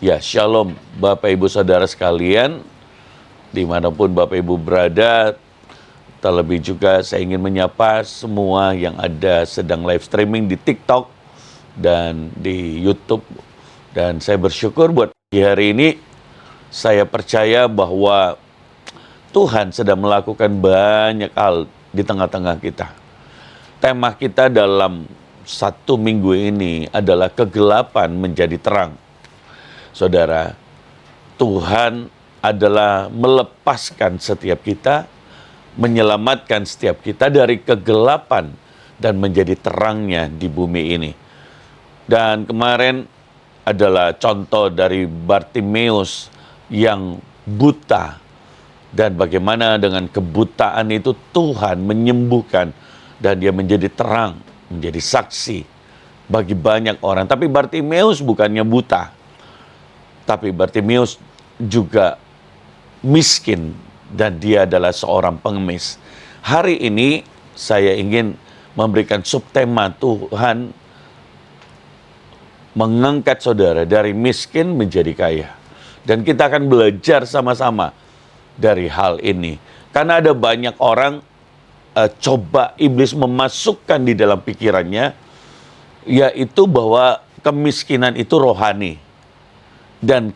Ya, shalom Bapak Ibu Saudara sekalian, dimanapun Bapak Ibu berada. Terlebih juga saya ingin menyapa semua yang ada sedang live streaming di TikTok dan di YouTube. Dan saya bersyukur buat hari ini, saya percaya bahwa Tuhan sedang melakukan banyak hal di tengah-tengah kita. Tema kita dalam 1 minggu ini adalah kegelapan menjadi terang. Saudara, Tuhan adalah melepaskan setiap kita, menyelamatkan setiap kita dari kegelapan dan menjadi terangnya di bumi ini. Dan kemarin adalah contoh dari Bartimeus yang buta, dan bagaimana dengan kebutaan itu Tuhan menyembuhkan dan dia menjadi terang, menjadi saksi bagi banyak orang. Tapi Bartimeus bukannya buta, tapi Bartimeus juga miskin dan dia adalah seorang pengemis. Hari ini saya ingin memberikan subtema Tuhan mengangkat saudara dari miskin menjadi kaya. Dan kita akan belajar sama-sama dari hal ini. Karena ada banyak orang coba iblis memasukkan di dalam pikirannya, yaitu bahwa kemiskinan itu rohani. Dan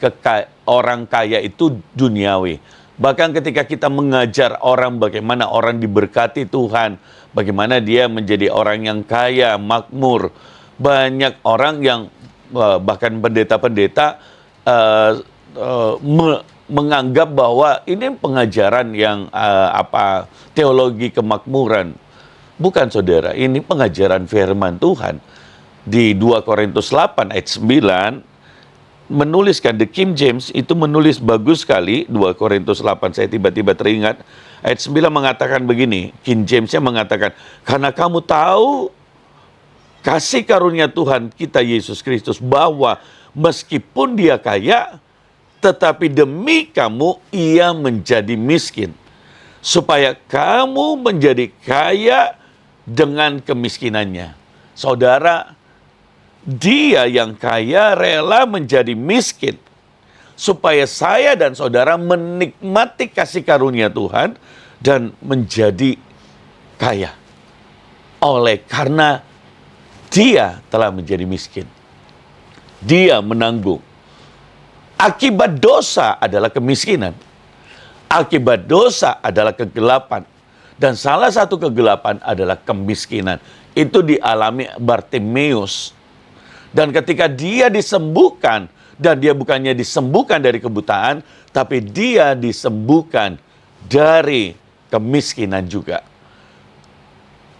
orang kaya itu duniawi. Bahkan ketika kita mengajar orang bagaimana orang diberkati Tuhan, bagaimana dia menjadi orang yang kaya, makmur, banyak orang yang bahkan pendeta-pendeta menganggap bahwa ini pengajaran yang teologi kemakmuran. Bukan, saudara, ini pengajaran firman Tuhan. Di 2 Korintus 8 ayat 9 menuliskan, The King James itu menulis bagus sekali. 2 Korintus 8, saya tiba-tiba teringat ayat 9 mengatakan begini. King James-nya mengatakan, karena kamu tahu kasih karunia Tuhan kita Yesus Kristus, bahwa meskipun dia kaya, tetapi demi kamu ia menjadi miskin, supaya kamu menjadi kaya dengan kemiskinannya. Saudara, dia yang kaya rela menjadi miskin, supaya saya dan saudara menikmati kasih karunia Tuhan dan menjadi kaya. Oleh karena dia telah menjadi miskin, dia menanggung. Akibat dosa adalah kemiskinan. Akibat dosa adalah kegelapan. Dan salah satu kegelapan adalah kemiskinan. Itu dialami Bartimeus. Dan ketika dia disembuhkan, dan dia bukannya disembuhkan dari kebutaan, tapi dia disembuhkan dari kemiskinan juga.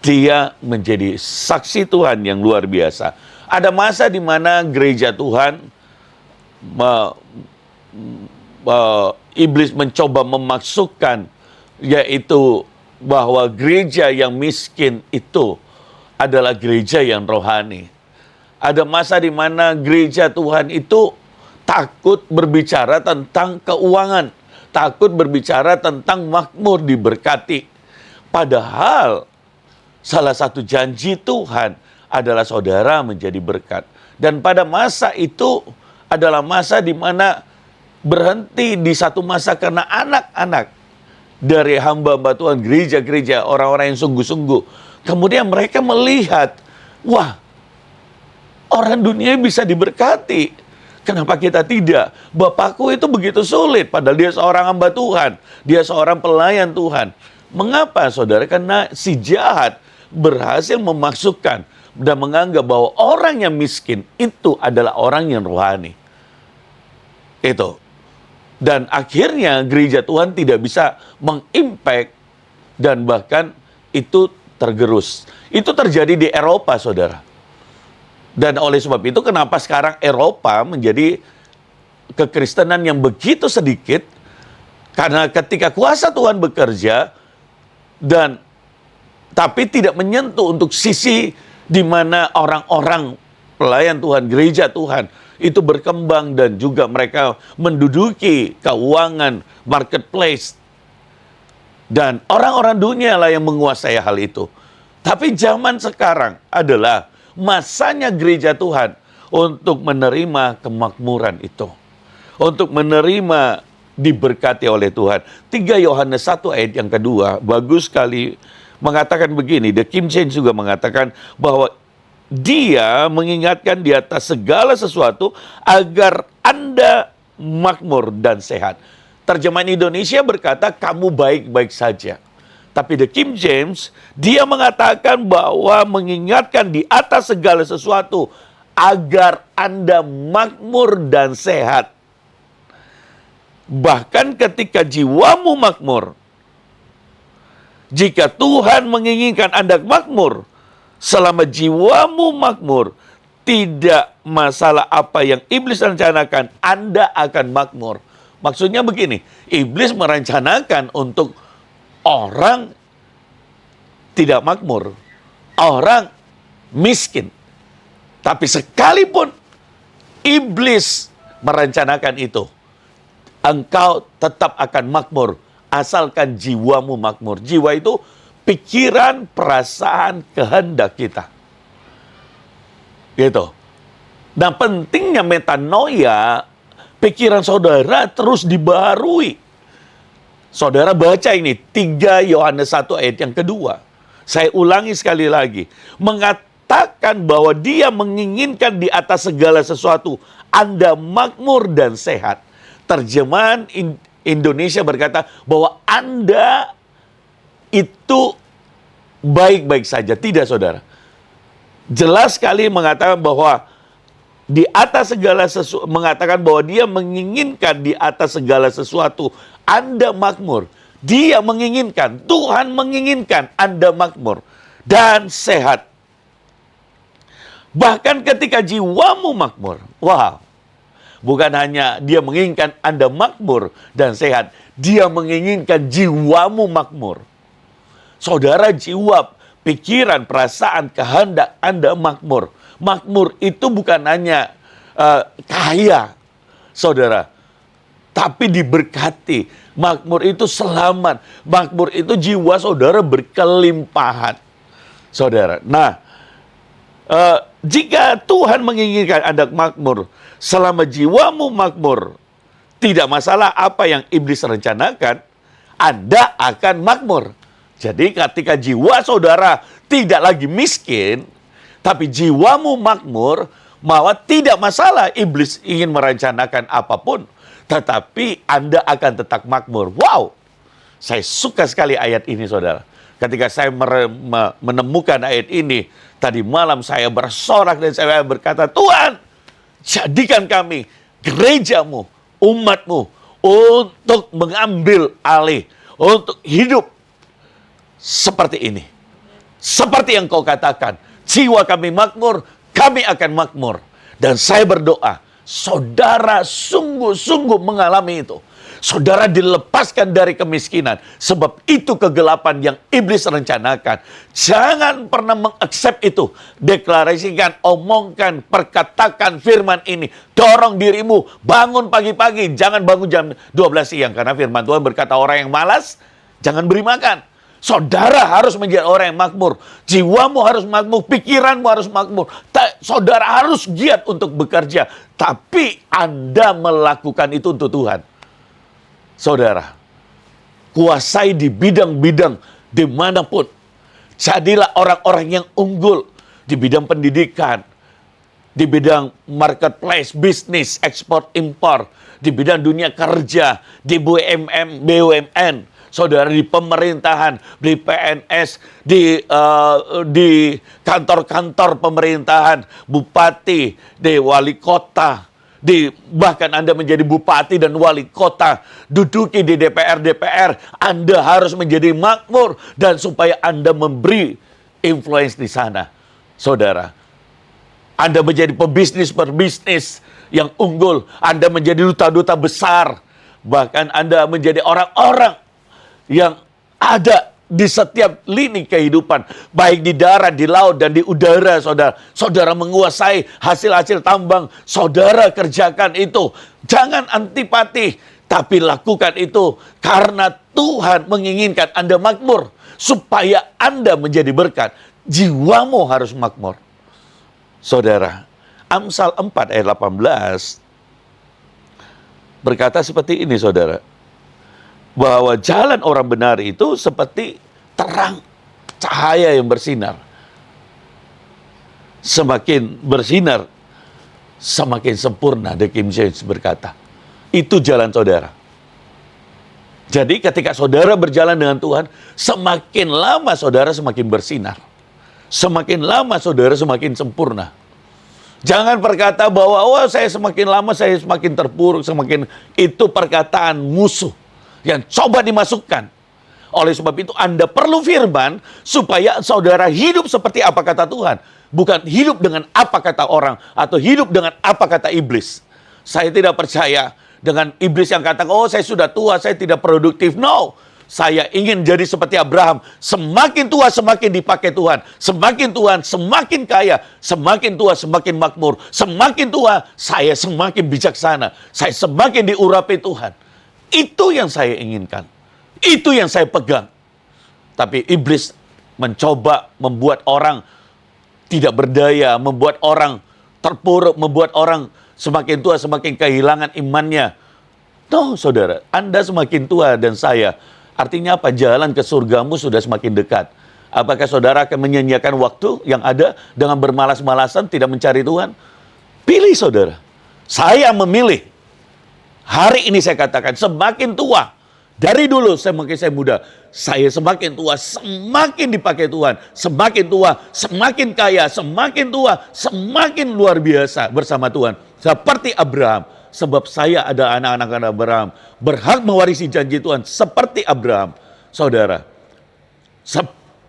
Dia menjadi saksi Tuhan yang luar biasa. Ada masa di mana gereja Tuhan, iblis mencoba memasukkan, yaitu bahwa gereja yang miskin itu adalah gereja yang rohani. Ada masa di mana gereja Tuhan itu takut berbicara tentang keuangan, takut berbicara tentang makmur, diberkati. Padahal salah satu janji Tuhan adalah saudara menjadi berkat. Dan pada masa itu adalah masa di mana berhenti di satu masa karena anak-anak dari hamba-hamba Tuhan, gereja-gereja, orang-orang yang sungguh-sungguh. Kemudian mereka melihat, wah, orang dunia bisa diberkati. Kenapa kita tidak? Bapakku itu begitu sulit, padahal dia seorang hamba Tuhan. Dia seorang pelayan Tuhan. Mengapa, saudara? Karena si jahat berhasil memasukkan dan menganggap bahwa orang yang miskin itu adalah orang yang rohani. Itu. Dan akhirnya gereja Tuhan tidak bisa mengimpact dan bahkan itu tergerus. Itu terjadi di Eropa, saudara. Dan oleh sebab itu kenapa sekarang Eropa menjadi kekristenan yang begitu sedikit, karena ketika kuasa Tuhan bekerja dan tapi tidak menyentuh untuk sisi di mana orang-orang pelayan Tuhan, gereja Tuhan itu berkembang dan juga mereka menduduki keuangan, marketplace. Dan orang-orang dunia lah yang menguasai hal itu. Tapi zaman sekarang adalah masanya gereja Tuhan untuk menerima kemakmuran itu. untuk menerima diberkati oleh Tuhan. 3 Yohanes 1 ayat yang kedua, bagus sekali mengatakan begini. The King James juga mengatakan bahwa dia mengingatkan di atas segala sesuatu agar Anda makmur dan sehat. Terjemahan Indonesia berkata, kamu baik-baik saja. Tapi The King James, dia mengatakan bahwa mengingatkan di atas segala sesuatu agar Anda makmur dan sehat. Bahkan ketika jiwamu makmur, jika Tuhan menginginkan Anda makmur, selama jiwamu makmur, tidak masalah apa yang iblis rencanakan, Anda akan makmur. Maksudnya begini, iblis merencanakan untuk orang tidak makmur, orang miskin. Tapi sekalipun iblis merencanakan itu, engkau tetap akan makmur, asalkan jiwamu makmur. Jiwa itu pikiran, perasaan, kehendak kita. Gitu. Nah, pentingnya metanoia, pikiran saudara terus dibaharui. Saudara baca ini, 3 Yohanes 1 ayat yang kedua. Saya ulangi sekali lagi. Mengatakan bahwa dia menginginkan di atas segala sesuatu, Anda makmur dan sehat. Terjemahan Indonesia berkata bahwa Anda itu baik-baik saja. Tidak, saudara. Jelas sekali mengatakan bahwa di atas segala sesuatu, mengatakan bahwa dia menginginkan di atas segala sesuatu, Anda makmur. Dia menginginkan, Tuhan menginginkan Anda makmur dan sehat. Bahkan ketika jiwamu makmur, wow, bukan hanya dia menginginkan Anda makmur dan sehat, dia menginginkan jiwamu makmur. Saudara, jiwa, pikiran, perasaan, kehendak Anda makmur. Makmur itu bukan hanya kaya, saudara, tapi diberkati. Makmur itu selamat. Makmur itu jiwa saudara berkelimpahan, saudara. Nah, jika Tuhan menginginkan Anda makmur, selama jiwamu makmur, tidak masalah apa yang iblis rencanakan, Anda akan makmur. Jadi ketika jiwa saudara tidak lagi miskin, tapi jiwamu makmur, bahwa tidak masalah iblis ingin merencanakan apapun, tetapi Anda akan tetap makmur. Wow, saya suka sekali ayat ini, saudara. Ketika saya menemukan ayat ini, tadi malam saya bersorak dan saya berkata, Tuhan, jadikan kami, gerejamu, umatmu, untuk mengambil alih, untuk hidup seperti ini. Seperti yang kau katakan, jiwa kami makmur, kami akan makmur. Dan saya berdoa, saudara sungguh-sungguh mengalami itu. Saudara dilepaskan dari kemiskinan. Sebab itu kegelapan yang iblis rencanakan. Jangan pernah mengaccept itu. Deklarasikan, omongkan, perkatakan firman ini. Dorong dirimu, bangun pagi-pagi. Jangan bangun jam 12 siang. Karena firman Tuhan berkata, orang yang malas, jangan beri makan. Saudara harus menjadi orang yang makmur. Jiwamu harus makmur, pikiranmu harus makmur. Saudara harus giat untuk bekerja. Tapi Anda melakukan itu untuk Tuhan. Saudara, kuasai di bidang-bidang dimanapun. Jadilah orang-orang yang unggul di bidang pendidikan, di bidang marketplace, bisnis, ekspor, impor, di bidang dunia kerja, di BUMN, saudara di pemerintahan, di PNS, di kantor-kantor pemerintahan, bupati, di wali kota, bahkan Anda menjadi bupati dan wali kota, duduki di DPR, Anda harus menjadi makmur dan supaya Anda memberi influence di sana, saudara. Anda menjadi pebisnis yang unggul, Anda menjadi duta-duta besar, bahkan Anda menjadi orang-orang yang ada di setiap lini kehidupan, baik di darat, di laut, dan di udara, saudara. Saudara menguasai hasil-hasil tambang, saudara kerjakan itu. Jangan antipati, tapi lakukan itu karena Tuhan menginginkan Anda makmur, supaya Anda menjadi berkat. Jiwamu harus makmur. Saudara, Amsal 4 ayat 18, berkata seperti ini, saudara. Bahwa jalan orang benar itu seperti terang cahaya yang bersinar. Semakin bersinar, semakin sempurna, The King James berkata. Itu jalan saudara. Jadi ketika saudara berjalan dengan Tuhan, semakin lama saudara semakin bersinar. Semakin lama saudara semakin sempurna. Jangan berkata bahwa saya semakin lama saya semakin terpuruk, itu perkataan musuh yang coba dimasukkan. Oleh sebab itu Anda perlu firman supaya saudara hidup seperti apa kata Tuhan. Bukan hidup dengan apa kata orang atau hidup dengan apa kata iblis. Saya tidak percaya dengan iblis yang katakan, saya sudah tua, saya tidak produktif. No, saya ingin jadi seperti Abraham. Semakin tua semakin dipakai Tuhan. Semakin tua semakin kaya. Semakin tua semakin makmur. Semakin tua saya semakin bijaksana. Saya semakin diurapi Tuhan. Itu yang saya inginkan. Itu yang saya pegang. Tapi iblis mencoba membuat orang tidak berdaya, membuat orang terpuruk, membuat orang semakin tua semakin kehilangan imannya. No, saudara, Anda semakin tua dan saya. Artinya apa? Jalan ke surgamu sudah semakin dekat. Apakah saudara akan menyanyiakan waktu yang ada dengan bermalas-malasan, tidak mencari Tuhan? Pilih, saudara. Saya memilih. Hari ini saya katakan, semakin tua, dari dulu semakin saya muda, saya semakin tua, semakin dipakai Tuhan. Semakin tua, semakin kaya, semakin tua, semakin luar biasa bersama Tuhan. Seperti Abraham, sebab saya ada anak-anak Abraham, berhak mewarisi janji Tuhan seperti Abraham. Saudara,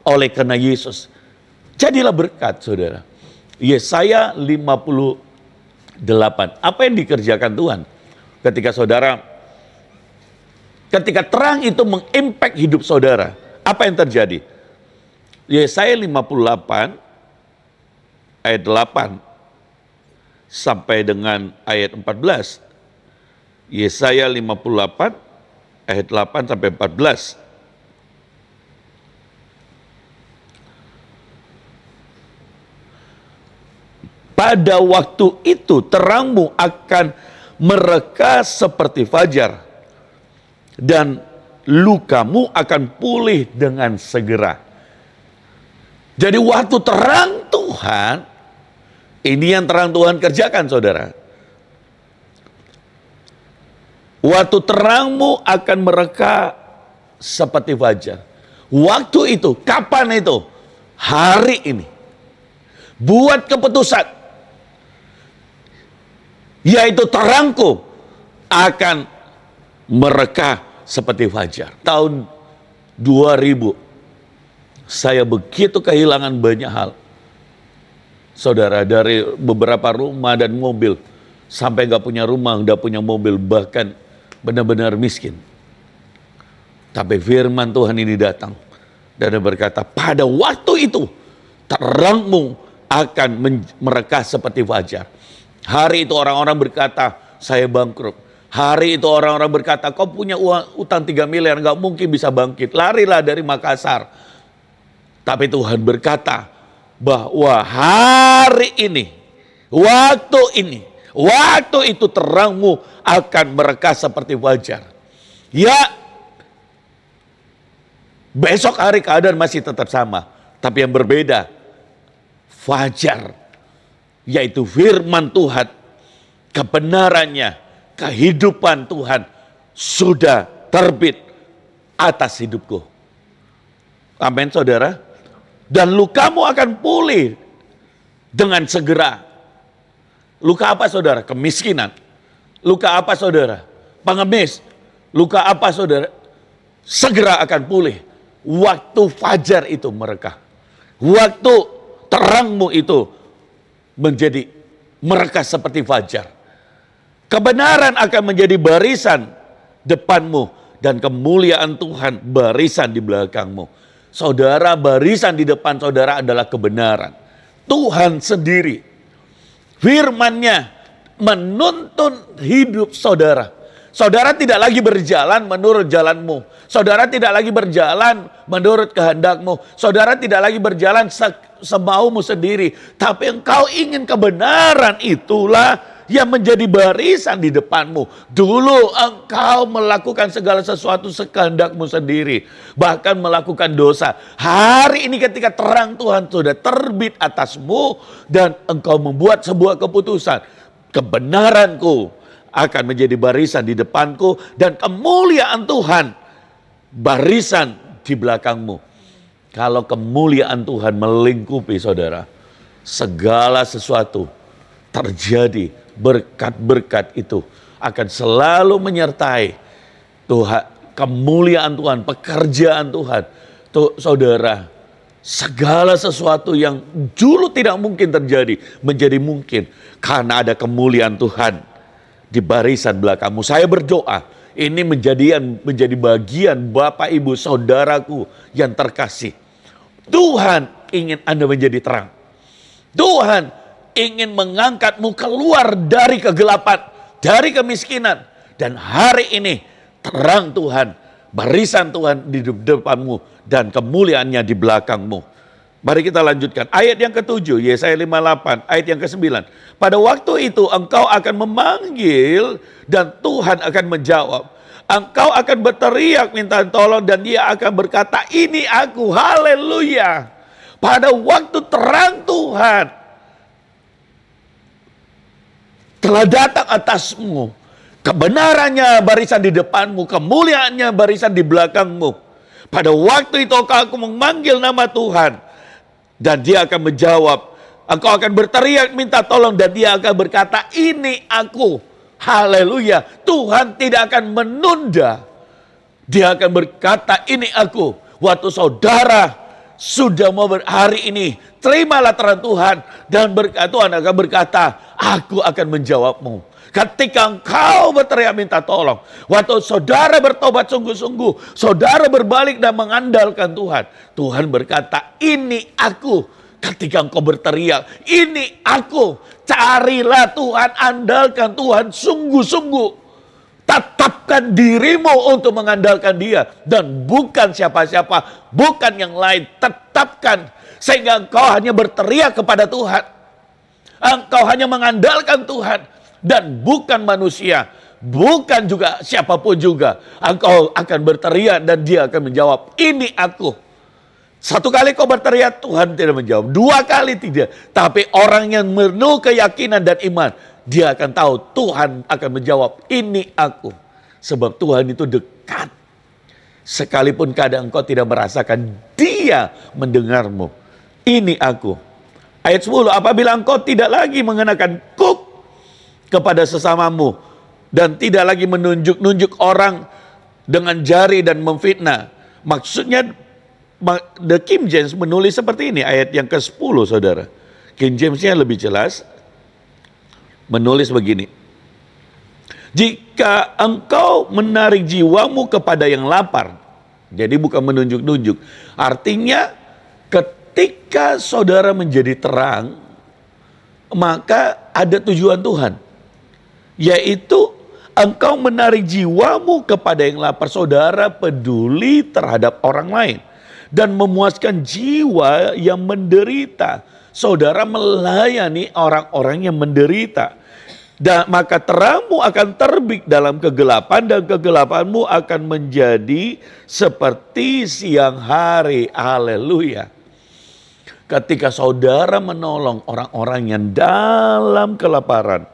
oleh karena Yesus, jadilah berkat, saudara. Yesaya 58, apa yang dikerjakan Tuhan? Ketika terang itu mengimpact hidup saudara, apa yang terjadi? Yesaya 58 ayat 8 sampai dengan ayat 14. Yesaya 58 ayat 8 sampai 14. Pada waktu itu terangmu akan mereka seperti fajar, dan lukamu akan pulih dengan segera. Jadi waktu terang Tuhan, ini yang terang Tuhan kerjakan, saudara. Waktu terangmu akan mereka seperti fajar. Waktu itu, kapan itu? Hari ini. Buat keputusan. Yaitu terangku akan mereka seperti fajar. Tahun 2000, saya begitu kehilangan banyak hal. Saudara, dari beberapa rumah dan mobil, sampai gak punya rumah, gak punya mobil, bahkan benar-benar miskin. Tapi firman Tuhan ini datang dan berkata, pada waktu itu terangmu akan mereka seperti fajar. Hari itu orang-orang berkata, saya bangkrut. Hari itu orang-orang berkata, kau punya utang 3 miliar, gak mungkin bisa bangkit. Larilah dari Makassar. Tapi Tuhan berkata bahwa hari ini, waktu itu terangmu akan mereka seperti fajar. Ya, besok hari keadaan masih tetap sama. Tapi yang berbeda, fajar. Yaitu firman Tuhan, kebenarannya, kehidupan Tuhan sudah terbit atas hidupku. Amin, saudara. Dan lukamu akan pulih dengan segera. Luka apa, saudara? Kemiskinan. Luka apa, saudara? Pengemis. Luka apa, saudara? Segera akan pulih. Waktu fajar itu mereka. Waktu terangmu itu menjadi mereka seperti fajar. Kebenaran akan menjadi barisan depanmu dan kemuliaan Tuhan barisan di belakangmu. Saudara, barisan di depan saudara adalah kebenaran. Tuhan sendiri, firman-Nya menuntun hidup saudara. Saudara tidak lagi berjalan menurut jalanmu. Saudara tidak lagi berjalan menurut kehendakmu. Saudara tidak lagi berjalan semaumu sendiri. Tapi engkau ingin kebenaran, itulah yang menjadi barisan di depanmu. Dulu engkau melakukan segala sesuatu sekehendakmu sendiri, bahkan melakukan dosa. Hari ini ketika terang Tuhan sudah terbit atasmu dan engkau membuat sebuah keputusan, kebenaranku akan menjadi barisan di depanku dan kemuliaan Tuhan barisan di belakangmu. Kalau kemuliaan Tuhan melingkupi saudara, segala sesuatu terjadi, berkat-berkat itu akan selalu menyertai Tuhan, kemuliaan Tuhan, pekerjaan Tuhan. Tuh, saudara, segala sesuatu yang dulu tidak mungkin terjadi menjadi mungkin karena ada kemuliaan Tuhan di barisan belakangmu. Saya berdoa ini menjadi bagian Bapak Ibu saudaraku yang terkasih. Tuhan ingin Anda menjadi terang. Tuhan ingin mengangkatmu keluar dari kegelapan, dari kemiskinan. Dan hari ini terang Tuhan, barisan Tuhan di depanmu dan kemuliaannya di belakangmu. Mari kita lanjutkan. Ayat yang ke-7, Yesaya 58, ayat yang ke-9. Pada waktu itu engkau akan memanggil dan Tuhan akan menjawab. Engkau akan berteriak minta tolong dan dia akan berkata, ini aku, haleluya. Pada waktu terang Tuhan telah datang atasmu, kebenarannya barisan di depanmu, kemuliaannya barisan di belakangmu. Pada waktu itu aku memanggil nama Tuhan dan dia akan menjawab. Engkau akan berteriak minta tolong dan dia akan berkata, ini aku. Haleluya. Tuhan tidak akan menunda. Dia akan berkata, ini aku. Waktu saudara sudah mau hari ini, terimalah terang Tuhan dan Tuhan akan berkata, aku akan menjawabmu. Ketika engkau berteriak minta tolong, waktu saudara bertobat sungguh-sungguh, saudara berbalik dan mengandalkan Tuhan, Tuhan berkata, ini aku. Ketika engkau berteriak, ini aku. Carilah Tuhan, andalkan Tuhan sungguh-sungguh. Tetapkan dirimu untuk mengandalkan dia. Dan bukan siapa-siapa, bukan yang lain. Tetapkan sehingga engkau hanya berteriak kepada Tuhan. Engkau hanya mengandalkan Tuhan. Dan bukan manusia. Bukan juga siapapun juga. Engkau akan berteriak dan dia akan menjawab, ini aku. Satu kali kau berteriak, Tuhan tidak menjawab. Dua kali tidak. Tapi orang yang penuh keyakinan dan iman, dia akan tahu Tuhan akan menjawab, ini aku. Sebab Tuhan itu dekat. Sekalipun kadang engkau tidak merasakan, dia mendengarmu. Ini aku. Ayat 10, apabila engkau tidak lagi mengenakan kuk kepada sesamamu, dan tidak lagi menunjuk-nunjuk orang dengan jari dan memfitnah. Maksudnya, The King James menulis seperti ini, ayat yang ke-10 saudara. King James-nya lebih jelas, menulis begini. Jika engkau menarik jiwamu kepada yang lapar, jadi bukan menunjuk-nunjuk. Artinya ketika saudara menjadi terang, maka ada tujuan Tuhan. Yaitu engkau menarik jiwamu kepada yang lapar. Saudara peduli terhadap orang lain. Dan memuaskan jiwa yang menderita. Saudara melayani orang-orang yang menderita. Dan maka terangmu akan terbit dalam kegelapan dan kegelapanmu akan menjadi seperti siang hari. Haleluya. Ketika saudara menolong orang-orang yang dalam kelaparan,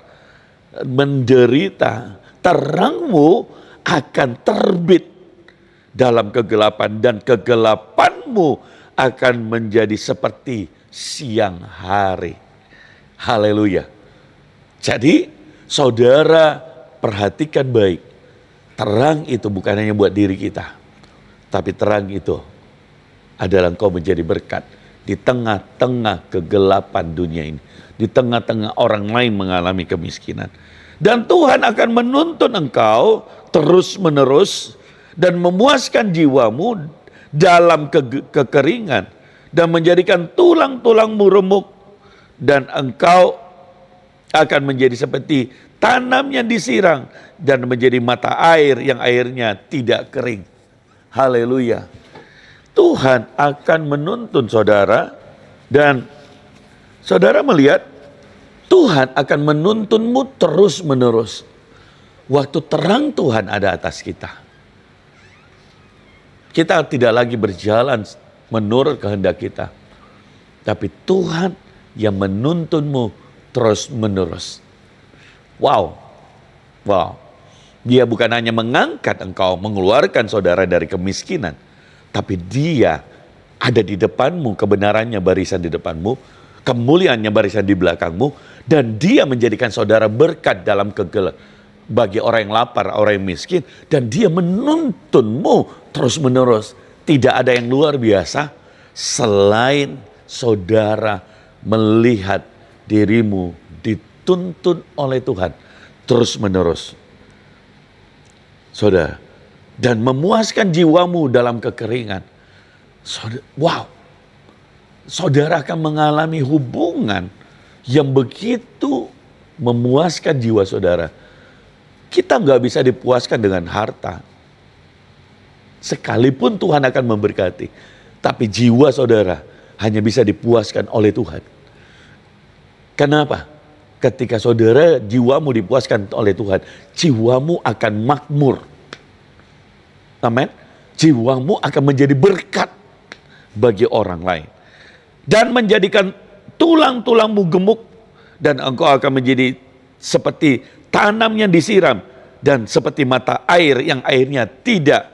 menderita, terangmu akan terbit dalam kegelapan dan kegelapanmu akan menjadi seperti siang hari. Haleluya. Jadi saudara perhatikan baik. Terang itu bukan hanya buat diri kita. Tapi terang itu adalah engkau menjadi berkat di tengah-tengah kegelapan dunia ini. Di tengah-tengah orang lain mengalami kemiskinan. Dan Tuhan akan menuntun engkau terus-menerus dan memuaskan jiwamu dalam kekeringan dan menjadikan tulang-tulangmu remuk dan engkau akan menjadi seperti tanam yang disirang dan menjadi mata air yang airnya tidak kering. Haleluya. Tuhan akan menuntun saudara dan saudara melihat Tuhan akan menuntunmu terus-menerus. Waktu terang Tuhan ada atas kita. Kita tidak lagi berjalan menurut kehendak kita. Tapi Tuhan yang menuntunmu terus-menerus. Wow. Wow. Dia bukan hanya mengangkat engkau, mengeluarkan saudara dari kemiskinan. Tapi dia ada di depanmu, kebenarannya barisan di depanmu, kemuliaannya barisan di belakangmu. Dan dia menjadikan saudara berkat dalam kegelapan bagi orang yang lapar, orang yang miskin. Dan dia menuntunmu terus-menerus. Tidak ada yang luar biasa selain saudara melihat dirimu dituntun oleh Tuhan terus-menerus. Saudara, dan memuaskan jiwamu dalam kekeringan. Saudara, wow, saudara akan mengalami hubungan yang begitu memuaskan jiwa saudara. Kita nggak bisa dipuaskan dengan harta. Sekalipun Tuhan akan memberkati, tapi jiwa saudara hanya bisa dipuaskan oleh Tuhan. Kenapa? Ketika saudara jiwamu dipuaskan oleh Tuhan, jiwamu akan makmur. Amin. Jiwamu akan menjadi berkat bagi orang lain. Dan menjadikan tulang-tulangmu gemuk. Dan engkau akan menjadi seperti tanam yang disiram. Dan seperti mata air yang airnya tidak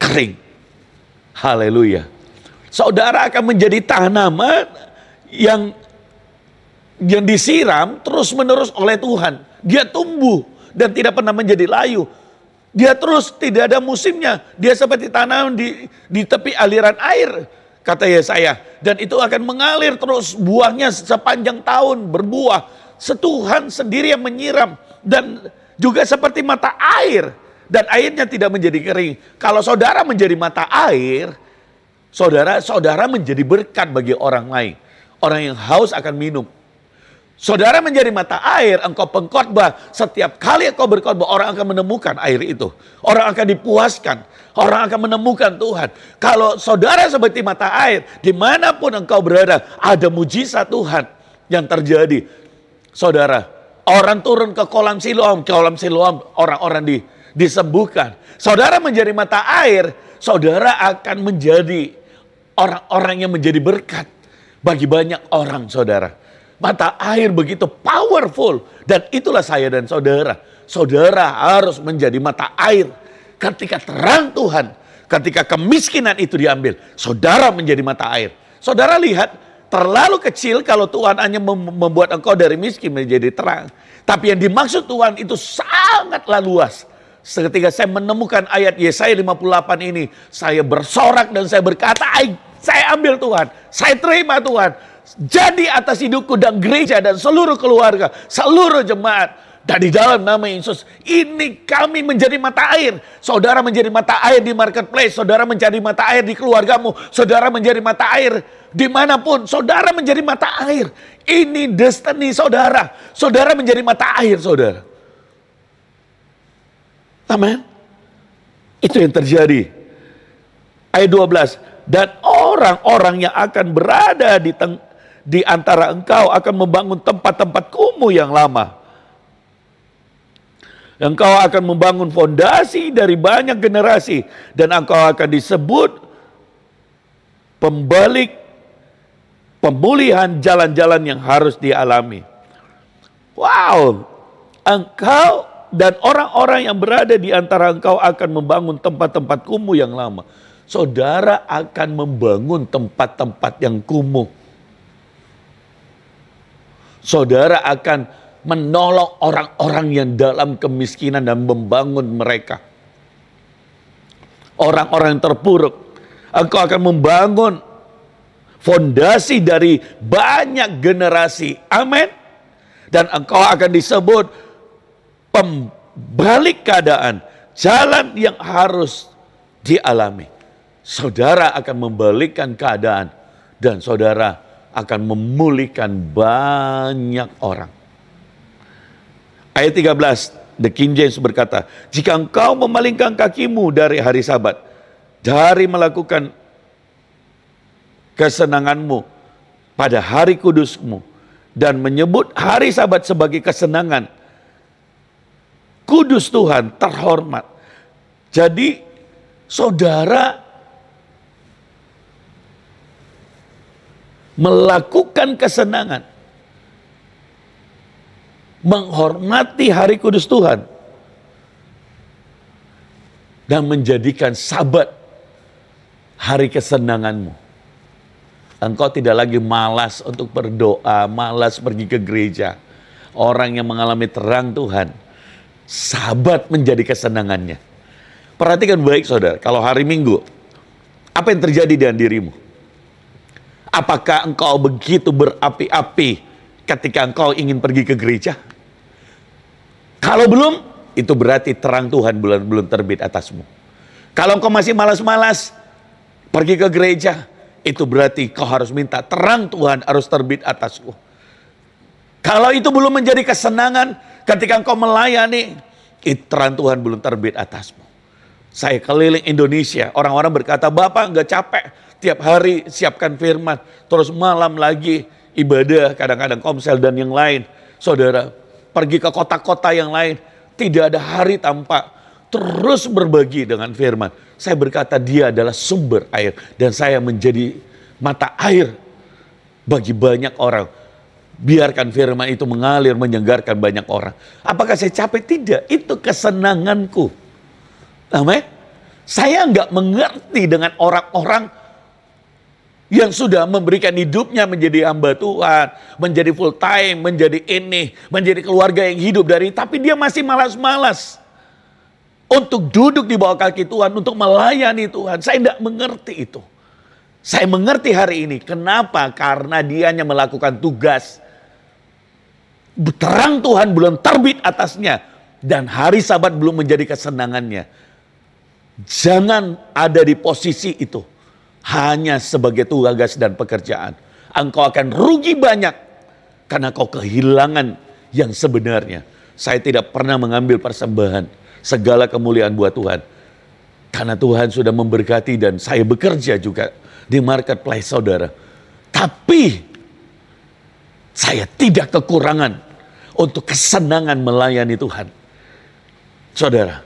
kering. Haleluya. Saudara akan menjadi tanaman yang disiram terus-menerus oleh Tuhan. Dia tumbuh dan tidak pernah menjadi layu. Dia terus tidak ada musimnya. Dia seperti tanam di tepi aliran air, kata Yesaya. Dan itu akan mengalir terus, buahnya sepanjang tahun berbuah. Tuhan sendiri yang menyiram. Dan juga seperti mata air. Dan airnya tidak menjadi kering. Kalau saudara menjadi mata air, saudara menjadi berkat bagi orang lain. Orang yang haus akan minum. Saudara menjadi mata air, engkau pengkhotbah. Setiap kali engkau berkhotbah, orang akan menemukan air itu. Orang akan dipuaskan. Orang akan menemukan Tuhan. Kalau saudara seperti mata air, dimanapun engkau berada, ada mujizat Tuhan yang terjadi. Saudara, orang turun ke kolam Siloam, orang-orang disembuhkan. Saudara menjadi mata air, saudara akan menjadi orang-orang yang menjadi berkat bagi banyak orang, saudara. Mata air begitu powerful. Dan itulah saya dan saudara. Saudara harus menjadi mata air. Ketika terang Tuhan, ketika kemiskinan itu diambil, saudara menjadi mata air. Saudara lihat, terlalu kecil kalau Tuhan hanya membuat engkau dari miskin menjadi terang. Tapi yang dimaksud Tuhan itu sangatlah luas. Ketika saya menemukan ayat Yesaya 58 ini, saya bersorak dan saya berkata, saya ambil Tuhan, saya terima Tuhan. Jadi atas hidupku dan gereja dan seluruh keluarga, seluruh jemaat. Dan di dalam nama Yesus, ini kami menjadi mata air. Saudara menjadi mata air di marketplace, saudara menjadi mata air di keluargamu, saudara menjadi mata air dimanapun, saudara menjadi mata air. Ini destiny saudara. Saudara menjadi mata air, saudara. Amin. Itu yang terjadi. Ayat 12. Dan orang-orang yang akan berada di antara engkau akan membangun tempat-tempat kumuh yang lama. Engkau akan membangun fondasi dari banyak generasi. Dan engkau akan disebut pemulihan jalan-jalan yang harus dialami. Wow. Engkau dan orang-orang yang berada di antara engkau akan membangun tempat-tempat kumuh yang lama. Saudara akan membangun tempat-tempat yang kumuh. Saudara akan menolong orang-orang yang dalam kemiskinan dan membangun mereka. Orang-orang yang terpuruk. Engkau akan membangun fondasi dari banyak generasi. Amin. Dan engkau akan disebut pembalik keadaan. Jalan yang harus dialami. Saudara akan membalikkan keadaan. Dan saudara akan memulihkan banyak orang. Ayat 13, The King James berkata, jika engkau memalingkan kakimu dari hari Sabat, dari melakukan kesenanganmu pada hari kudusmu, dan menyebut hari Sabat sebagai kesenangan. Kudus Tuhan, terhormat. Jadi saudara melakukan kesenangan, menghormati hari kudus Tuhan, dan menjadikan Sabat hari kesenanganmu. Engkau tidak lagi malas untuk berdoa, malas pergi ke gereja. Orang yang mengalami terang Tuhan, Sabat menjadi kesenangannya. Perhatikan baik saudara, kalau hari Minggu, apa yang terjadi dengan dirimu? Apakah engkau begitu berapi-api ketika engkau ingin pergi ke gereja? Kalau belum, itu berarti terang Tuhan belum terbit atasmu. Kalau engkau masih malas-malas pergi ke gereja, itu berarti kau harus minta terang Tuhan harus terbit atasku. Kalau itu belum menjadi kesenangan ketika engkau melayani, terang Tuhan belum terbit atasmu. Saya keliling Indonesia, orang-orang berkata, Bapak nggak capek tiap hari siapkan firman, terus malam lagi ibadah, kadang-kadang komsel dan yang lain. Saudara, pergi ke kota-kota yang lain, tidak ada hari tanpa terus berbagi dengan firman. Saya berkata dia adalah sumber air dan saya menjadi mata air bagi banyak orang. Biarkan firman itu mengalir, menyegarkan banyak orang. Apakah saya capek? Tidak, itu kesenanganku. Amin. Saya nggak mengerti dengan orang-orang yang sudah memberikan hidupnya menjadi hamba Tuhan, menjadi full time, menjadi menjadi keluarga yang hidup dari, tapi dia masih malas-malas untuk duduk di bawah kaki Tuhan, untuk melayani Tuhan. Saya tidak mengerti itu. Saya mengerti hari ini. Kenapa? Karena dia hanya melakukan tugas. Terang Tuhan belum terbit atasnya. Dan hari Sabat belum menjadi kesenangannya. Jangan ada di posisi itu. Hanya sebagai tugas dan pekerjaan. Engkau akan rugi banyak. Karena kau kehilangan yang sebenarnya. Saya tidak pernah mengambil persembahan. Segala kemuliaan buat Tuhan. Karena Tuhan sudah memberkati dan saya bekerja juga di marketplace saudara. Tapi saya tidak kekurangan untuk kesenangan melayani Tuhan. Saudara,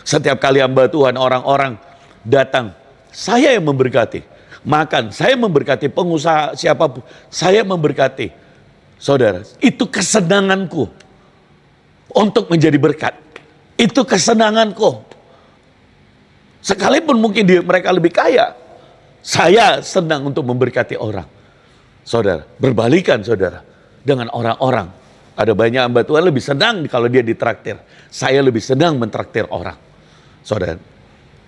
setiap kali hamba Tuhan orang-orang datang, saya yang memberkati. Makan, saya memberkati. Pengusaha siapapun, saya memberkati. Saudara, itu kesenanganku untuk menjadi berkat. Itu kesenanganku. Sekalipun mungkin mereka lebih kaya, saya senang untuk memberkati orang. Saudara, berbalikan saudara dengan orang-orang. Ada banyak hamba Tuhan lebih senang kalau dia ditraktir. Saya lebih senang mentraktir orang. Saudara,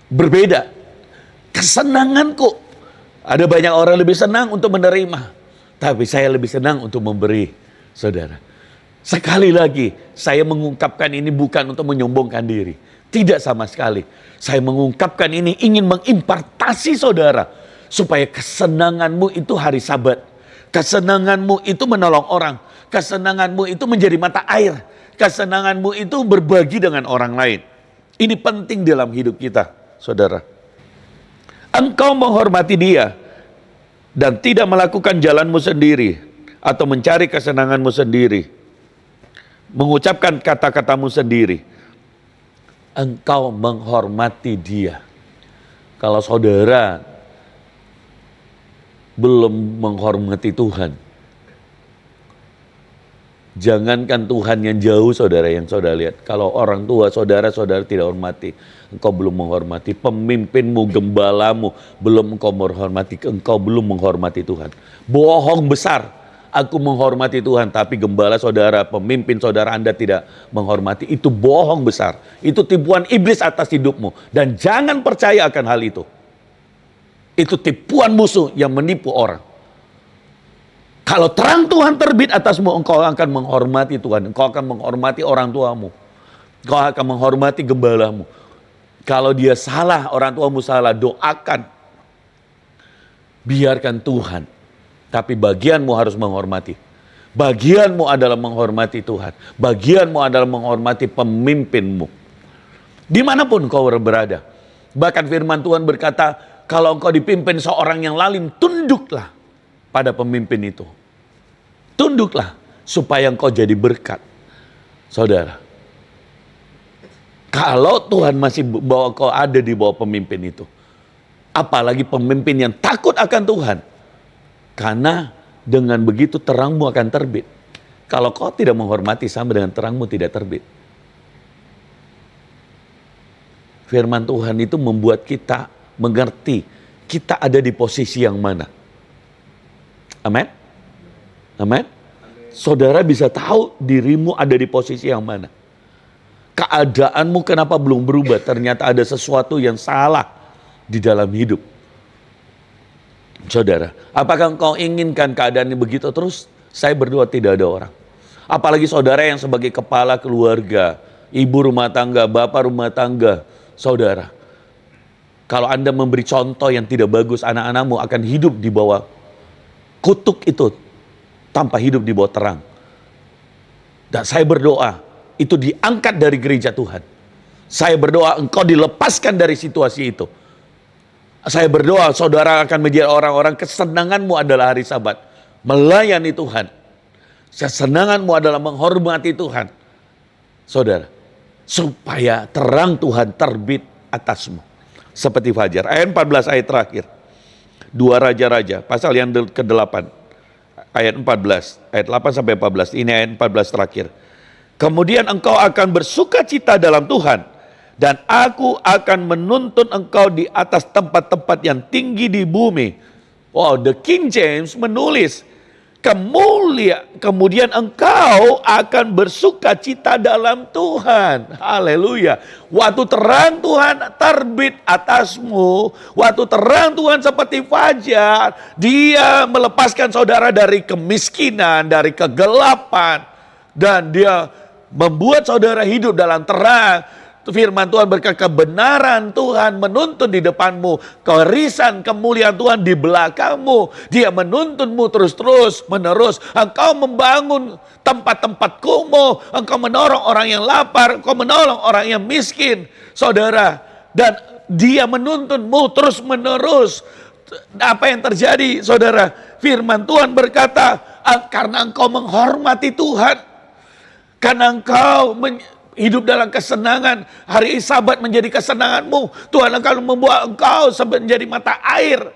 berbeda. Kesenanganku. Ada banyak orang lebih senang untuk menerima. Tapi saya lebih senang untuk memberi. Saudara, sekali lagi saya mengungkapkan ini bukan untuk menyombongkan diri. Tidak sama sekali. Saya mengungkapkan ini ingin mengimpartasi saudara. Supaya kesenanganmu itu hari Sabat. Kesenanganmu itu menolong orang. Kesenanganmu itu menjadi mata air. Kesenanganmu itu berbagi dengan orang lain. Ini penting dalam hidup kita, saudara. Engkau menghormati dia dan tidak melakukan jalanmu sendiri atau mencari kesenanganmu sendiri. Mengucapkan kata-katamu sendiri. Engkau menghormati dia. Kalau saudara belum menghormati Tuhan, jangankan Tuhan yang jauh saudara yang saudara lihat. Kalau orang tua saudara-saudara tidak hormati, engkau belum menghormati. Pemimpinmu, gembalamu belum engkau menghormati, engkau belum menghormati Tuhan. Bohong besar. Aku menghormati Tuhan, tapi gembala saudara, pemimpin saudara Anda tidak menghormati. Itu bohong besar. Itu tipuan iblis atas hidupmu. Dan jangan percaya akan hal itu. Itu tipuan musuh yang menipu orang. Kalau terang Tuhan terbit atasmu, engkau akan menghormati Tuhan. Engkau akan menghormati orang tuamu. Engkau akan menghormati gembalamu. Kalau dia salah, orang tuamu salah, doakan. Biarkan Tuhan. Tapi bagianmu harus menghormati. Bagianmu adalah menghormati Tuhan. Bagianmu adalah menghormati pemimpinmu. Dimanapun kau berada. Bahkan firman Tuhan berkata, kalau engkau dipimpin seorang yang lalim, tunduklah pada pemimpin itu. Tunduklah. supaya engkau jadi berkat. Saudara, kalau Tuhan masih bawa kau ada di bawah pemimpin itu, apalagi pemimpin yang takut akan Tuhan, karena dengan begitu terangmu akan terbit. Kalau kau tidak menghormati, sama dengan terangmu tidak terbit. Firman Tuhan itu membuat kita mengerti kita ada di posisi yang mana. Amin. Amin. Saudara bisa tahu dirimu ada di posisi yang mana. Keadaanmu kenapa belum berubah? Ternyata ada sesuatu yang salah di dalam hidup. Saudara, apakah engkau inginkan keadaannya begitu terus? Saya berdoa tidak ada orang. Apalagi saudara yang sebagai kepala keluarga, ibu rumah tangga, bapak rumah tangga, saudara. Kalau Anda memberi contoh yang tidak bagus, anak-anakmu akan hidup di bawah kutuk itu tanpa hidup di bawah terang. Dan saya berdoa, itu diangkat dari gereja Tuhan. Saya berdoa engkau dilepaskan dari situasi itu. Saya berdoa saudara akan menjadi orang-orang kesenanganmu adalah hari Sabat. Melayani Tuhan. Kesenanganmu adalah menghormati Tuhan. Saudara, supaya terang Tuhan terbit atasmu. Seperti fajar. Ayat 14 ayat terakhir. 2 Raja-Raja, pasal yang ke-8. Ayat 14, ayat 8 sampai 14. Ini ayat 14 terakhir. Kemudian engkau akan bersukacita dalam Tuhan, dan aku akan menuntun engkau di atas tempat-tempat yang tinggi di bumi. Wow, the King James menulis, kemudian engkau akan bersukacita dalam Tuhan. Haleluya. Waktu terang Tuhan terbit atasmu, waktu terang Tuhan seperti fajar, Dia melepaskan saudara dari kemiskinan, dari kegelapan, dan Dia membuat saudara hidup dalam terang. Firman Tuhan berkata, kebenaran Tuhan menuntun di depanmu, kewarisan kemuliaan Tuhan di belakangmu. Dia menuntunmu terus menerus. Engkau membangun tempat-tempat kumuh, engkau menolong orang yang lapar, engkau menolong orang yang miskin, saudara. Dan Dia menuntunmu terus menerus. Apa yang terjadi, saudara? Firman Tuhan berkata, karena engkau menghormati Tuhan, karena engkau hidup dalam kesenangan, hari Sabat menjadi kesenanganmu, Tuhan akan membuat engkau menjadi mata air.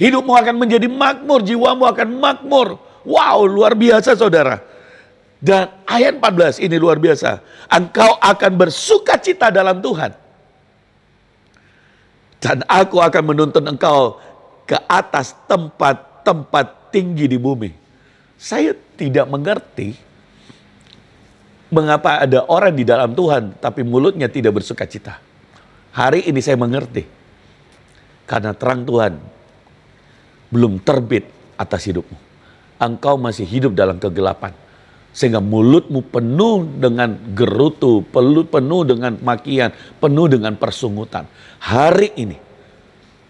Hidupmu akan menjadi makmur, jiwamu akan makmur. Wow, luar biasa saudara. Dan ayat 14 ini luar biasa. Engkau akan bersukacita dalam Tuhan. Dan aku akan menuntun engkau ke atas tempat-tempat tinggi di bumi. Saya tidak mengerti mengapa ada orang di dalam Tuhan tapi mulutnya tidak bersukacita. Hari ini saya mengerti. Karena terang Tuhan belum terbit atas hidupmu. Engkau masih hidup dalam kegelapan. Sehingga mulutmu penuh dengan gerutu, penuh dengan makian, penuh dengan persungutan. Hari ini,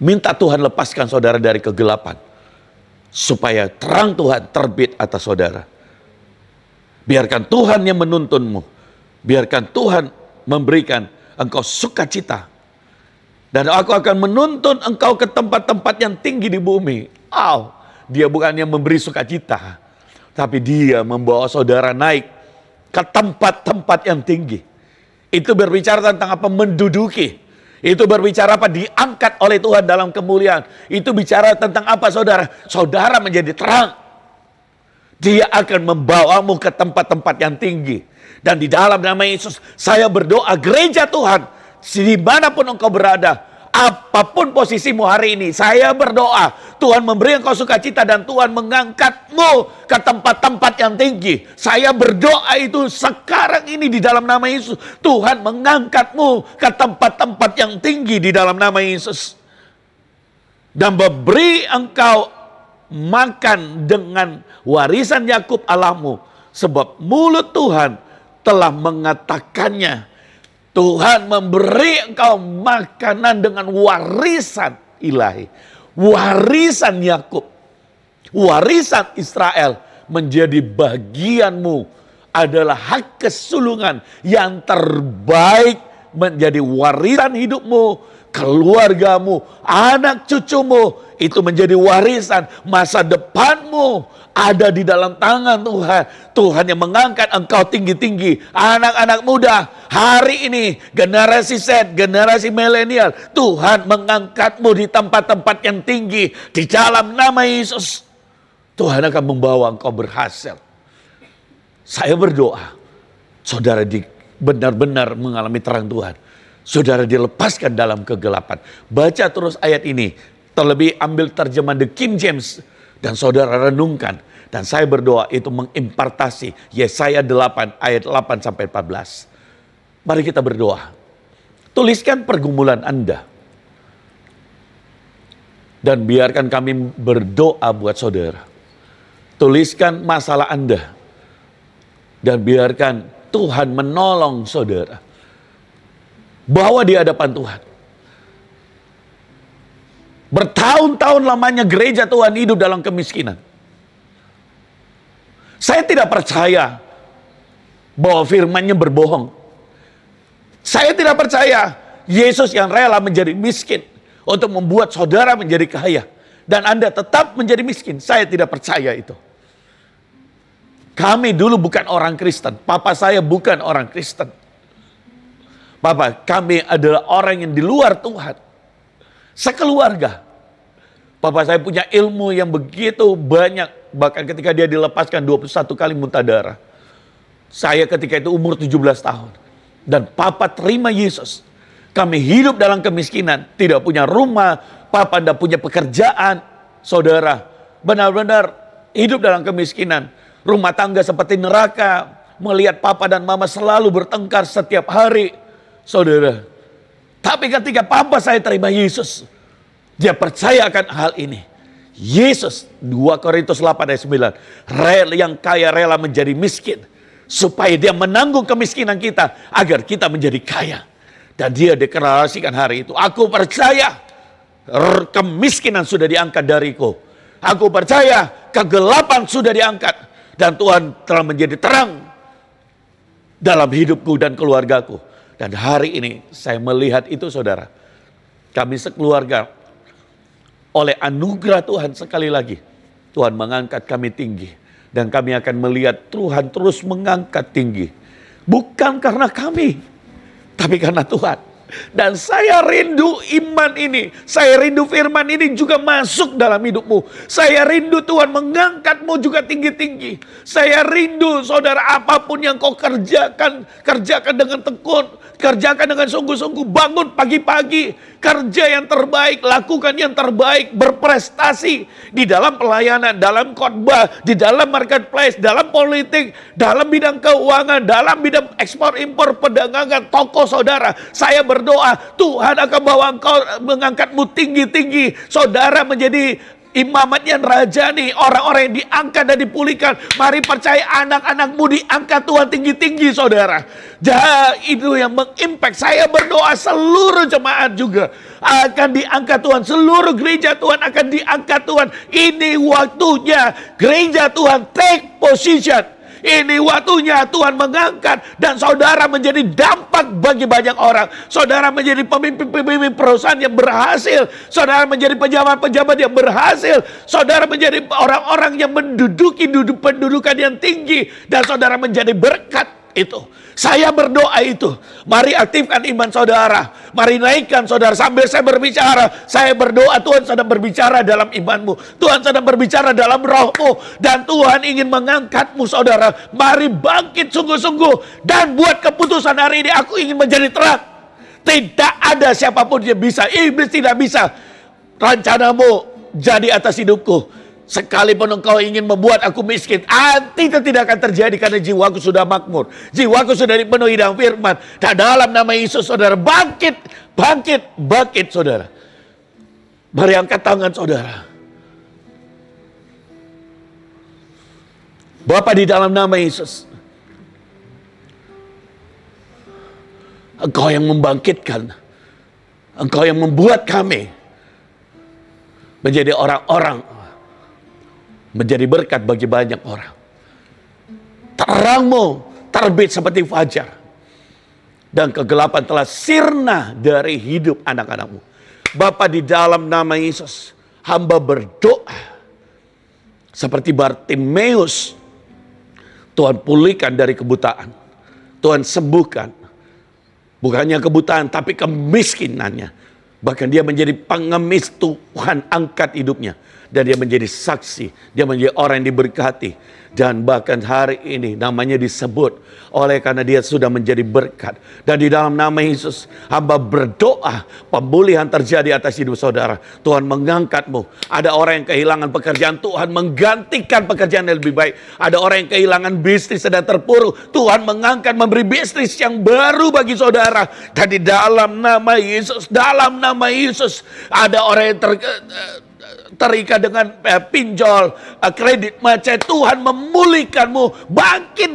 minta Tuhan lepaskan saudara dari kegelapan. Supaya terang Tuhan terbit atas saudara. Biarkan Tuhan yang menuntunmu. Biarkan Tuhan memberikan engkau sukacita. Dan aku akan menuntun engkau ke tempat-tempat yang tinggi di bumi. Dia bukan yang memberi sukacita. Tapi Dia membawa saudara naik ke tempat-tempat yang tinggi. Itu berbicara tentang apa? Menduduki. Itu berbicara apa? Diangkat oleh Tuhan dalam kemuliaan. Itu bicara tentang apa saudara? Saudara menjadi terang. Dia akan membawamu ke tempat-tempat yang tinggi. Dan di dalam nama Yesus, saya berdoa gereja Tuhan, dimanapun engkau berada, apapun posisimu hari ini, saya berdoa, Tuhan memberi engkau sukacita dan Tuhan mengangkatmu ke tempat-tempat yang tinggi. Saya berdoa itu sekarang ini di dalam nama Yesus. Tuhan mengangkatmu ke tempat-tempat yang tinggi di dalam nama Yesus. Dan memberi engkau makan dengan warisan Yakub Allahmu, sebab mulut Tuhan telah mengatakannya. Tuhan memberi engkau makanan dengan warisan ilahi, warisan Yakub, warisan Israel menjadi bagianmu, adalah hak kesulungan yang terbaik menjadi warisan hidupmu, keluargamu, anak cucumu itu menjadi warisan. Masa depanmu ada di dalam tangan Tuhan. Tuhan yang mengangkat engkau tinggi-tinggi. Anak-anak muda, hari ini generasi Z, generasi milenial, Tuhan mengangkatmu di tempat-tempat yang tinggi. Di dalam nama Yesus, Tuhan akan membawa engkau berhasil. Saya berdoa, saudara benar-benar mengalami terang Tuhan. Saudara dilepaskan dalam kegelapan. Baca terus ayat ini. Terlebih ambil terjemahan The King James. Dan saudara renungkan. Dan saya berdoa itu mengimpartasi Yesaya 8 ayat 8 sampai 14. Mari kita berdoa. Tuliskan pergumulan Anda. Dan biarkan kami berdoa buat saudara. Tuliskan masalah Anda. Dan biarkan Tuhan menolong saudara. Bawa di hadapan Tuhan. Bertahun-tahun lamanya gereja Tuhan hidup dalam kemiskinan. Saya tidak percaya bahwa firman-Nya berbohong. Saya tidak percaya Yesus yang rela menjadi miskin untuk membuat saudara menjadi kaya. Dan Anda tetap menjadi miskin. Saya tidak percaya itu. Kami dulu bukan orang Kristen. Papa saya bukan orang Kristen. Papa, kami adalah orang yang di luar Tuhan. Sekeluarga. Papa saya punya ilmu yang begitu banyak. Bahkan ketika dia dilepaskan 21 kali muntah darah. Saya ketika itu umur 17 tahun. Dan Papa terima Yesus. Kami hidup dalam kemiskinan. Tidak punya rumah. Papa tidak punya pekerjaan. Saudara, benar-benar hidup dalam kemiskinan. Rumah tangga seperti neraka. Melihat Papa dan Mama selalu bertengkar setiap hari. Saudara, tapi ketika Papa saya terima Yesus, dia percaya akan hal ini. Yesus, 2 Korintus 8 ayat 9, yang kaya rela menjadi miskin, supaya dia menanggung kemiskinan kita, agar kita menjadi kaya. Dan dia deklarasikan hari itu, aku percaya kemiskinan sudah diangkat dariku. Aku percaya kegelapan sudah diangkat. Dan Tuhan telah menjadi terang dalam hidupku dan keluargaku. Dan hari ini saya melihat itu saudara. Kami sekeluarga oleh anugerah Tuhan sekali lagi. Tuhan mengangkat kami tinggi. Dan kami akan melihat Tuhan terus mengangkat tinggi. Bukan karena kami. Tapi karena Tuhan. Dan saya rindu iman ini. Saya rindu firman ini juga masuk dalam hidupmu. Saya rindu Tuhan mengangkatmu juga tinggi-tinggi. Saya rindu saudara apapun yang kau kerjakan. Kerjakan dengan tekun. Kerjakan dengan sungguh-sungguh. Bangun pagi-pagi. Kerja yang terbaik. Lakukan yang terbaik. Berprestasi. Di dalam pelayanan. Dalam khotbah. Di dalam marketplace. Dalam politik. Dalam bidang keuangan. Dalam bidang ekspor impor perdagangan. Toko saudara. Saya berdoa Tuhan akan bawa engkau, mengangkatmu tinggi-tinggi. Saudara menjadi imamat yang rajani. Orang-orang yang diangkat dan dipulihkan. Mari percaya anak-anakmu diangkat Tuhan tinggi-tinggi saudara. Itu yang mengimpact. Saya berdoa seluruh jemaat juga akan diangkat Tuhan. Seluruh gereja Tuhan akan diangkat Tuhan. Ini waktunya gereja Tuhan take position. Ini waktunya Tuhan mengangkat dan saudara menjadi dampak bagi banyak orang. Saudara menjadi pemimpin-pemimpin perusahaan yang berhasil. Saudara menjadi pejabat-pejabat yang berhasil. Saudara menjadi orang-orang yang menduduki pendudukan yang tinggi. Dan saudara menjadi berkat itu. Saya berdoa itu. Mari aktifkan iman saudara. Mari naikkan saudara. Sambil saya berbicara, saya berdoa Tuhan sedang berbicara dalam imanmu. Tuhan sedang berbicara dalam rohmu. Dan Tuhan ingin mengangkatmu saudara. Mari bangkit sungguh-sungguh. Dan buat keputusan hari ini, aku ingin menjadi terang. Tidak ada siapapun yang bisa. Iblis tidak bisa. Rencanamu jadi atas hidupku. Sekalipun engkau ingin membuat aku miskin, itu tidak akan terjadi karena jiwaku sudah makmur. Jiwaku sudah dipenuhi dengan firman. Dan dalam nama Yesus saudara bangkit, bangkit, bangkit saudara. Mari angkat tangan saudara. Bapa di dalam nama Yesus. Engkau yang membangkitkan. Engkau yang membuat kami menjadi orang-orang, menjadi berkat bagi banyak orang. Terangmu terbit seperti fajar. Dan kegelapan telah sirna dari hidup anak-anakmu. Bapa di dalam nama Yesus. hamba berdoa seperti Bartimeus. Tuhan pulihkan dari kebutaan. Tuhan sembuhkan. Bukannya kebutaan, tapi kemiskinannya. Bahkan dia menjadi pengemis, Tuhan angkat hidupnya. Dan dia menjadi saksi. Dia menjadi orang yang diberkati. Dan bahkan hari ini namanya disebut oleh karena dia sudah menjadi berkat. Dan di dalam nama Yesus, hamba berdoa pemulihan terjadi atas hidup saudara. Tuhan mengangkatmu. Ada orang yang kehilangan pekerjaan, Tuhan menggantikan pekerjaan yang lebih baik. Ada orang yang kehilangan bisnis sedang terpuruk, Tuhan mengangkat memberi bisnis yang baru bagi saudara. Dan di dalam nama Yesus, ada orang yang terikat dengan pinjol, kredit macet, Tuhan memulihkanmu. Bangkit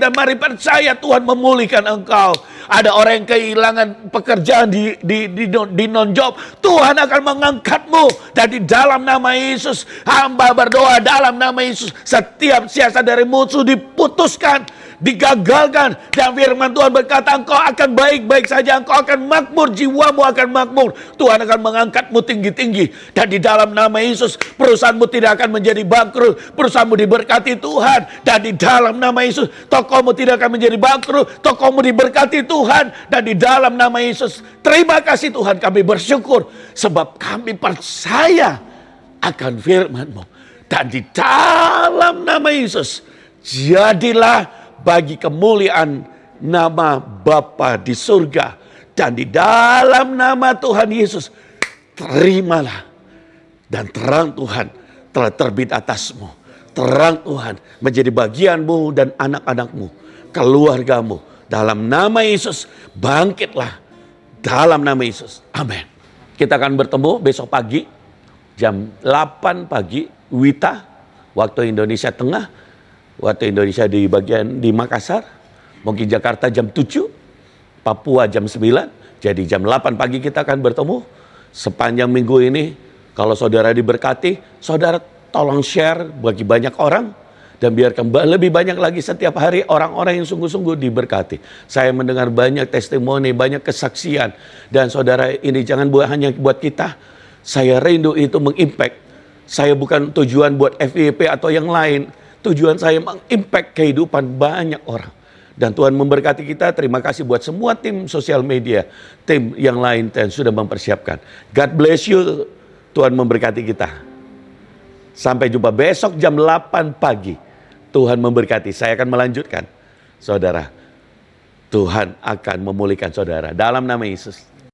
dan mari percaya Tuhan memulihkan engkau. Ada orang yang kehilangan pekerjaan di non-job, Tuhan akan mengangkatmu. Dan di dalam nama Yesus, hamba berdoa dalam nama Yesus, setiap siasat dari musuh diputuskan, digagalkan. Dan firman Tuhan berkata, engkau akan baik-baik saja, engkau akan makmur, jiwamu akan makmur. Tuhan akan mengangkatmu tinggi-tinggi. Dan di dalam nama Yesus, perusahaanmu tidak akan menjadi bangkrut, perusahaanmu diberkati Tuhan. Dan di dalam nama Yesus, tokomu tidak akan menjadi bangkrut, tokomu diberkati Tuhan. Dan di dalam nama Yesus, terima kasih Tuhan, kami bersyukur sebab kami percaya akan firman-Mu. Dan di dalam nama Yesus, jadilah bagi kemuliaan nama Bapa di surga. Dan di dalam nama Tuhan Yesus, terimalah. Dan terang Tuhan telah terbit atasmu. Terang Tuhan menjadi bagianmu dan anak-anakmu, keluargamu. Dalam nama Yesus, bangkitlah. Dalam nama Yesus. Amin. Kita akan bertemu besok pagi, jam 8 pagi, WITA, waktu Indonesia Tengah. Waktu Indonesia di Makassar. Mungkin Jakarta jam 7, Papua jam 9. Jadi jam 8 pagi kita akan bertemu. Sepanjang minggu ini, kalau saudara diberkati, saudara tolong share bagi banyak orang. Dan biarkan lebih banyak lagi setiap hari orang-orang yang sungguh-sungguh diberkati. Saya mendengar banyak testimoni, banyak kesaksian. Dan saudara, ini jangan hanya buat kita. Saya rindu itu mengimpact. Saya bukan tujuan buat FYP atau yang lain. Tujuan saya mengimpact kehidupan banyak orang. Dan Tuhan memberkati kita. Terima kasih buat semua tim sosial media, tim yang lain yang sudah mempersiapkan. God bless you. Tuhan memberkati kita. Sampai jumpa besok jam 8 pagi. Tuhan memberkati. Saya akan melanjutkan. Saudara, Tuhan akan memulihkan saudara. Dalam nama Yesus.